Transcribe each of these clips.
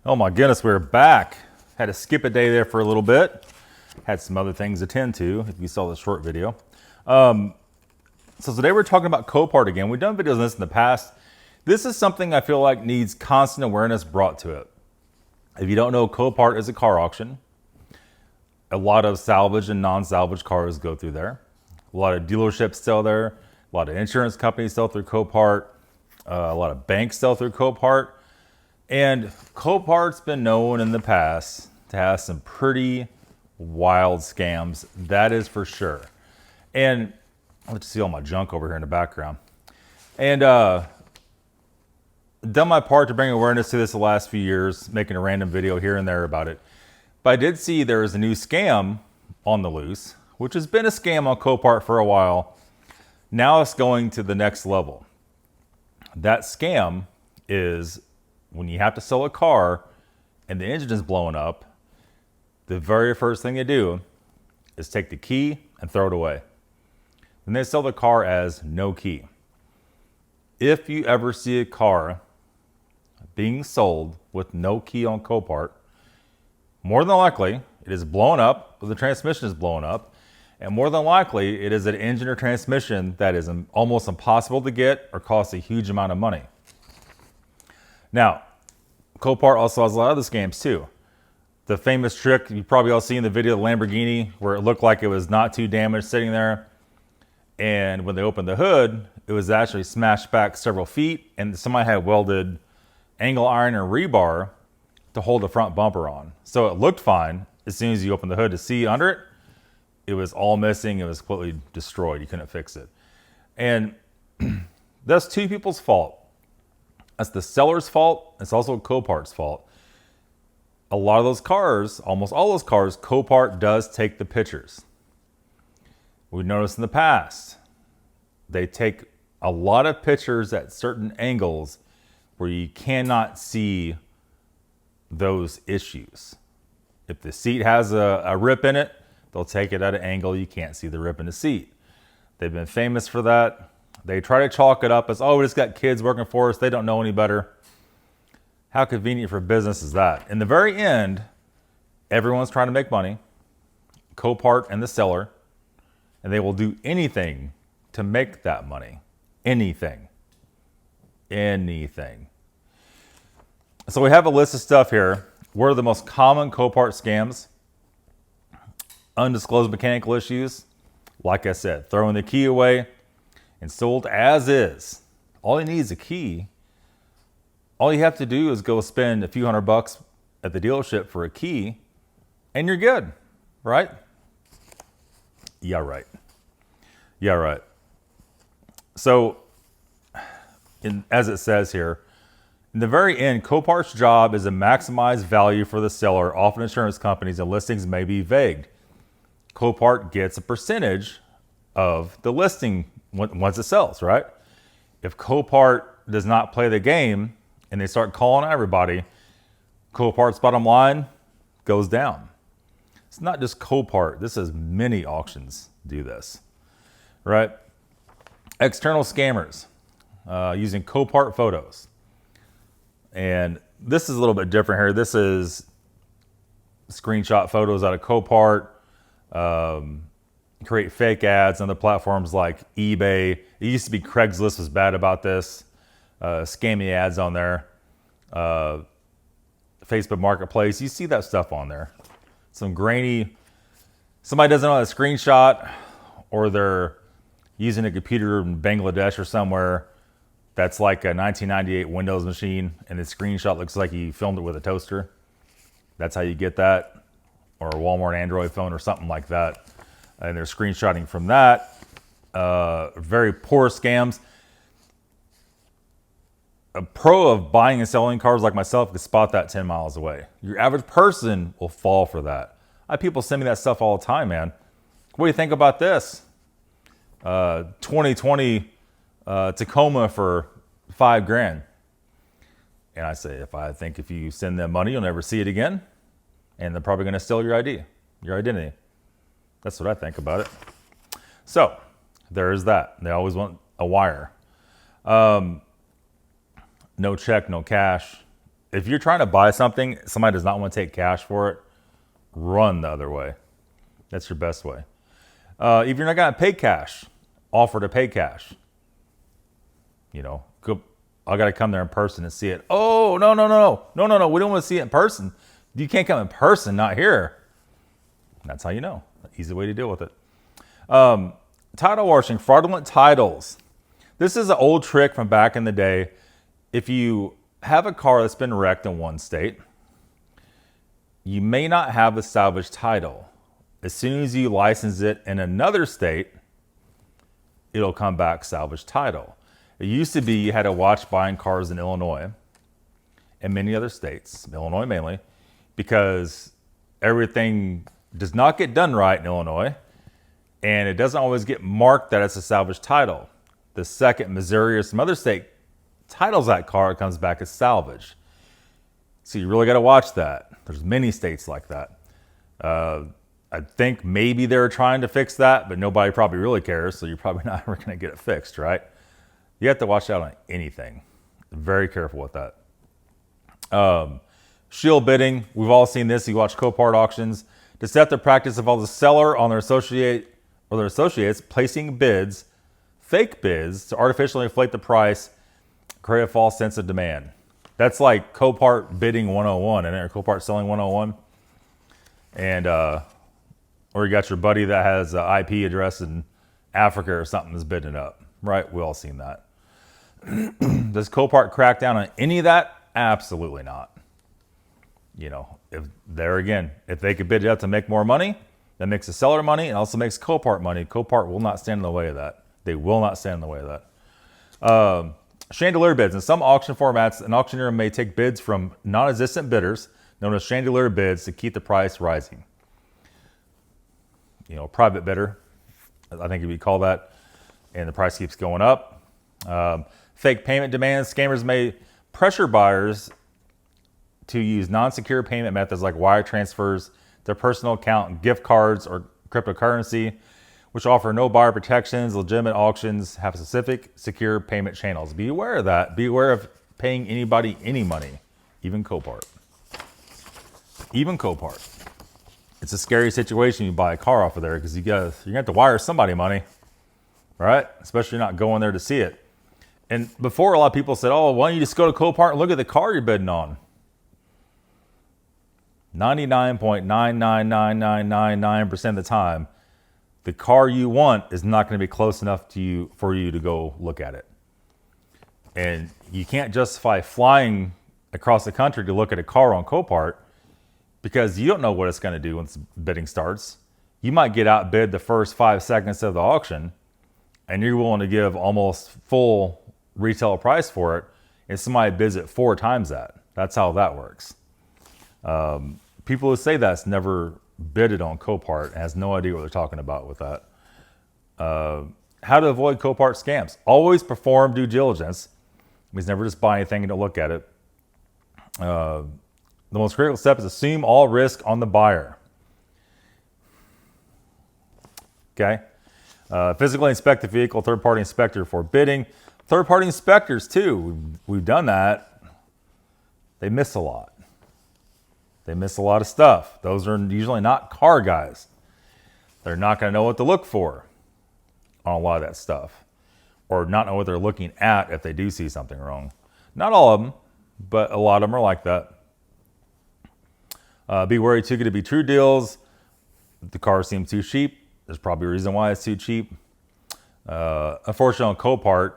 Oh my goodness, we're back. Had to skip a day there for a little bit. Had some other things to tend to, if you saw the short video. So today we're talking about Copart again. We've done videos on this in the past. This is something I feel like needs constant awareness brought to it. If you don't know, Copart is a car auction. A lot of salvage and non-salvage cars go through there. A lot of dealerships sell there. A lot of insurance companies sell through Copart. A lot of banks sell through Copart. And Copart's been known in the past to have some pretty wild scams. That is for sure. And let's see all my junk over here in the background. And done my part to bring awareness to this the last few years, making a random video here and there about it. But I did see there is a new scam on the loose, which has been a scam on Copart for a while. Now it's going to the next level. That scam is when you have to sell a car and the engine is blowing up, the very first thing they do is take the key and throw it away. Then they sell the car as no key. If you ever see a car being sold with no key on Copart, more than likely it is blown up, or the transmission is blown up, and more than likely it is an engine or transmission that is almost impossible to get or costs a huge amount of money. Now, Copart also has a lot of other scams too. The famous trick, you probably all seen the video of the Lamborghini where it looked like it was not too damaged sitting there. And when they opened the hood, it was actually smashed back several feet and somebody had welded angle iron or rebar to hold the front bumper on. So it looked fine. As soon as you opened the hood to see under it, it was all missing. It was completely destroyed. You couldn't fix it. And that's two people's fault. That's the seller's fault. It's also Copart's fault. A lot of those cars, almost all those cars, Copart does take the pictures. We've noticed in the past, they take a lot of pictures at certain angles where you cannot see those issues. If the seat has a rip in it, they'll take it at an angle you can't see the rip in the seat. They've been famous for that. They try to chalk it up as, oh, we just got kids working for us. They don't know any better. How convenient for business is that? In the very end, everyone's trying to make money, Copart and the seller, and they will do anything to make that money. Anything. Anything. So we have a list of stuff here. What are the most common Copart scams? Undisclosed mechanical issues. Like I said, throwing the key away and sold as is. All you need is a key. All you have to do is go spend a few $100 at the dealership for a key and you're good, right? Yeah, right. Yeah, right. So, as it says here, in the very end, Copart's job is to maximize value for the seller. Often insurance companies and listings may be vague. Copart gets a percentage of the listing once it sells, right? If Copart does not play the game and they start calling everybody, Copart's bottom line goes down. It's not just Copart. This is many auctions do this, right? External scammers using Copart photos. And this is a little bit different here. This is screenshot photos out of Copart. Create fake ads on the platforms like eBay. It used to be Craigslist was bad about this. Scammy ads on there. Facebook Marketplace. You see that stuff on there. Some grainy, somebody doesn't know how to screenshot, or they're using a computer in Bangladesh or somewhere that's like a 1998 Windows machine and the screenshot looks like you filmed it with a toaster. That's how you get that. Or a Walmart Android phone or something like that. And they're screenshotting from that. Very poor scams. A pro of buying and selling cars like myself can spot that 10 miles away. Your average person will fall for that. I have people send me that stuff all the time, man. What do you think about this? 2020 Tacoma for $5,000. And I say, if you send them money, you'll never see it again. And they're probably going to steal your ID, your identity. That's what I think about it. So there's that. They always want a wire. No check, no cash. if you're trying to buy something, somebody does not want to take cash for it, run the other way. That's your best way. If you're not going to pay cash, offer to pay cash. You know, I got to come there in person and see it. Oh, no. We don't want to see it in person. You can't come in person, not here. That's how you know. Easy way to deal with it. Title washing, fraudulent titles. This is an old trick from back in the day. If you have a car that's been wrecked in one state, you may not have a salvage title. As soon as you license it in another state, it'll come back salvage title. It used to be you had to watch buying cars in Illinois and many other states, Illinois mainly, because everything does not get done right in Illinois, and it doesn't always get marked that it's a salvage title. The second Missouri or some other state titles that car, it comes back as salvage. So you really got to watch that. There's many states like that. I think maybe they're trying to fix that, but nobody probably really cares, so you're probably not ever going to get it fixed, right? You have to watch out on anything. Very careful with that. Shield bidding. We've all seen this. You watch Copart auctions. Deceptive practice involves the seller on their associates placing bids, fake bids, to artificially inflate the price, create a false sense of demand. That's like Copart bidding 101, and or Copart selling 101. And or you got your buddy that has an IP address in Africa or something that's bidding up, right? We all seen that. Does Copart crack down on any of that? Absolutely not. You know, if they could bid it out to make more money, that makes the seller money and also makes Copart money. Copart will not stand in the way of that. They will not stand in the way of that. Chandelier bids. In some auction formats, an auctioneer may take bids from non-existent bidders, known as chandelier bids, to keep the price rising. You know, private bidder, I think if you call that, and the price keeps going up. Fake payment demands. Scammers may pressure buyers to use non-secure payment methods like wire transfers, their personal account, gift cards, or cryptocurrency, which offer no buyer protections. Legitimate auctions have specific secure payment channels. Be aware of that. Be aware of paying anybody any money, even Copart. Even Copart. It's a scary situation you buy a car off of there because you're going to have to wire somebody money, right? Especially not going there to see it. And before, a lot of people said, oh, why don't you just go to Copart and look at the car you're bidding on? 99.999999% of the time, the car you want is not going to be close enough to you for you to go look at it. And you can't justify flying across the country to look at a car on Copart because you don't know what it's going to do once bidding starts. You might get outbid the first 5 seconds of the auction, and you're willing to give almost full retail price for it, and somebody bids it 4 times that. That's how that works. People who say that's never bidded on Copart and has no idea what they're talking about with that. How to avoid Copart scams. Always perform due diligence. It means never just buy anything and don't look at it. The most critical step is assume all risk on the buyer. Okay. Physically inspect the vehicle, third-party inspector for bidding. Third-party inspectors too. We've done that. They miss a lot. They miss a lot of stuff. Those are usually not car guys. They're not going to know what to look for on a lot of that stuff, or not know what they're looking at if they do see something wrong. Not all of them, but a lot of them are like that. Be wary too good to be true deals. If the car seems too cheap, there's probably a reason why it's too cheap. Unfortunately, on Copart,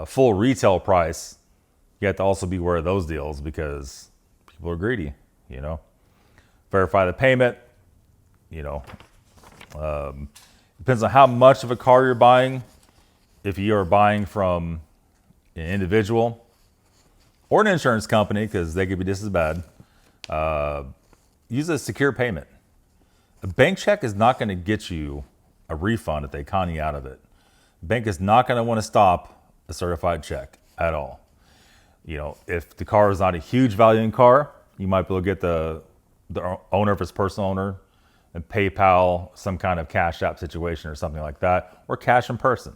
full retail price, you have to also be aware of those deals because people are greedy. You know, verify the payment. You know, depends on how much of a car you're buying. If you are buying from an individual or an insurance company, because they could be just as bad, use a secure payment. A bank check is not going to get you a refund if they con you out of it. The bank is not going to want to stop a certified check at all. You know, if the car is not a huge valuing car, you might be able to get the owner, if it's personal owner, and PayPal, some kind of Cash App situation or something like that, or cash in person.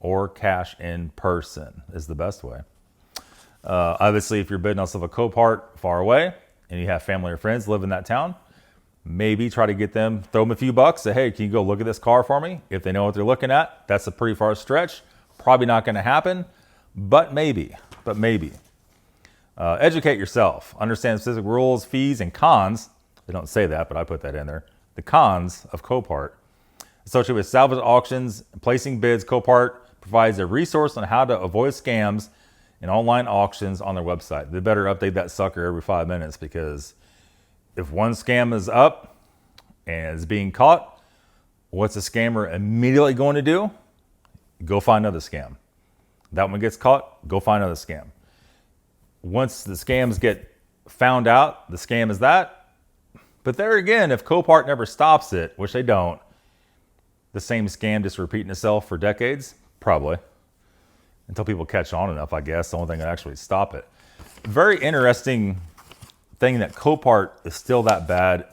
Or cash in person is the best way. Obviously, if you're bidding on stuff a Copart far away and you have family or friends live in that town, maybe try to get them, throw them a few bucks, say, hey, can you go look at this car for me? If they know what they're looking at, that's a pretty far stretch. Probably not going to happen, but maybe. Educate yourself. Understand specific rules, fees, and cons. They don't say that, but I put that in there. The cons of Copart. Associated with salvage auctions and placing bids, Copart provides a resource on how to avoid scams and online auctions on their website. They better update that sucker every 5 minutes, because if one scam is up and is being caught, what's the scammer immediately going to do? Go find another scam. That one gets caught, go find another scam. Once the scams get found out, the scam is that. But there again, if Copart never stops it, which they don't, the same scam just repeating itself for decades? Probably. Until people catch on enough, I guess. The only thing that actually stop it. Very interesting thing that Copart is still that bad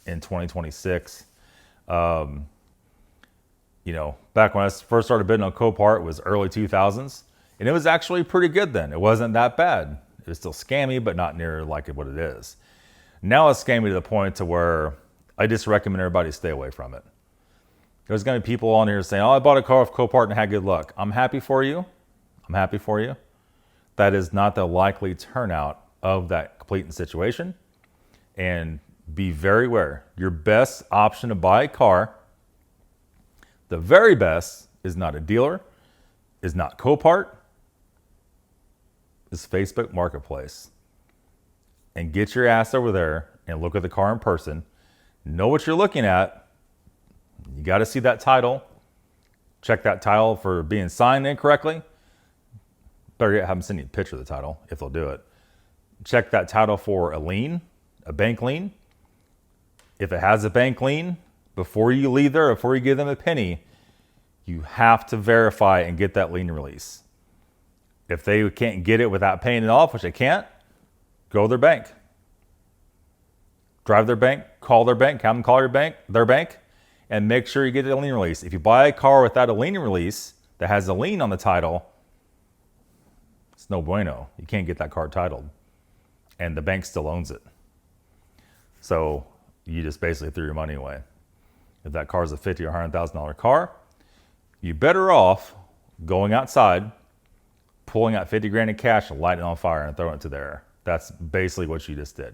in 2026. Back when I first started bidding on Copart, it was early 2000s. And it was actually pretty good then. It wasn't that bad. It was still scammy, but not near like what it is. Now it's scammy to the point to where I just recommend everybody stay away from it. There's going to be people on here saying, oh, I bought a car off Copart and had good luck. I'm happy for you. That is not the likely turnout of that complete situation. And be very aware. Your best option to buy a car, the very best, is not a dealer, is not Copart, is Facebook Marketplace. And get your ass over there and look at the car in person. Know what you're looking at. You got to see that title. Check that title for being signed incorrectly. Better yet, have them send you a picture of the title if they'll do it. Check that title for a lien, a bank lien. If it has a bank lien, before you leave there, before you give them a penny, you have to verify and get that lien release. If they can't get it without paying it off, which they can't, go to their bank. Drive their bank, call their bank, have them call their bank, and make sure you get a lien release. If you buy a car without a lien release that has a lien on the title, it's no bueno. You can't get that car titled. And the bank still owns it. So you just basically threw your money away. If that car is a $50,000 or $100,000 car, you're better off going outside, pulling out 50 grand in cash and lighting it on fire and throwing it to the air. That's basically what you just did.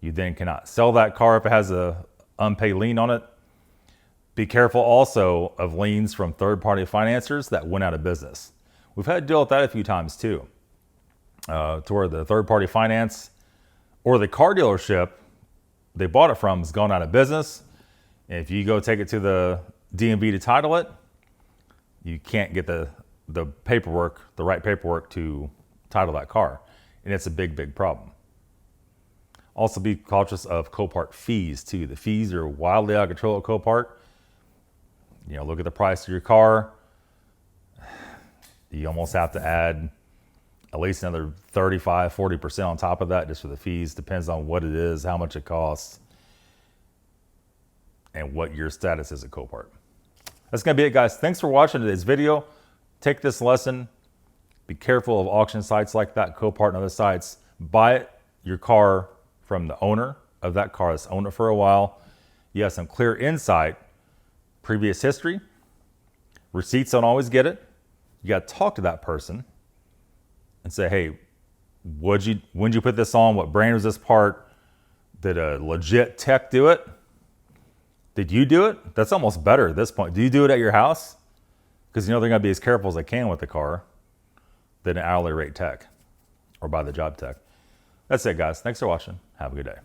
You then cannot sell that car if it has a unpaid lien on it. Be careful also of liens from third-party financiers that went out of business. We've had to deal with that a few times too, to where the third-party finance or the car dealership they bought it from has gone out of business. And if you go take it to the DMV to title it, you can't get the paperwork, the right paperwork to title that car. And it's a big, big problem. Also be cautious of Copart fees too. The fees are wildly out of control at Copart. Look at the price of your car. You almost have to add at least another 35, 40% on top of that just for the fees. Depends on what it is, how much it costs, and what your status is at Copart. That's going to be it, guys. Thanks for watching today's video. Take this lesson. Be careful of auction sites like that, Copart and other sites. Buy your car from the owner of that car that's owned it for a while. You have some clear insight, previous history. Receipts don't always get it. You got to talk to that person and say, hey, when'd you put this on? What brand was this part? Did a legit tech do it? Did you do it? That's almost better at this point. Do you do it at your house? Because they're going to be as careful as they can with the car than an hourly rate tech or by the job tech. That's it, guys. Thanks for watching. Have a good day.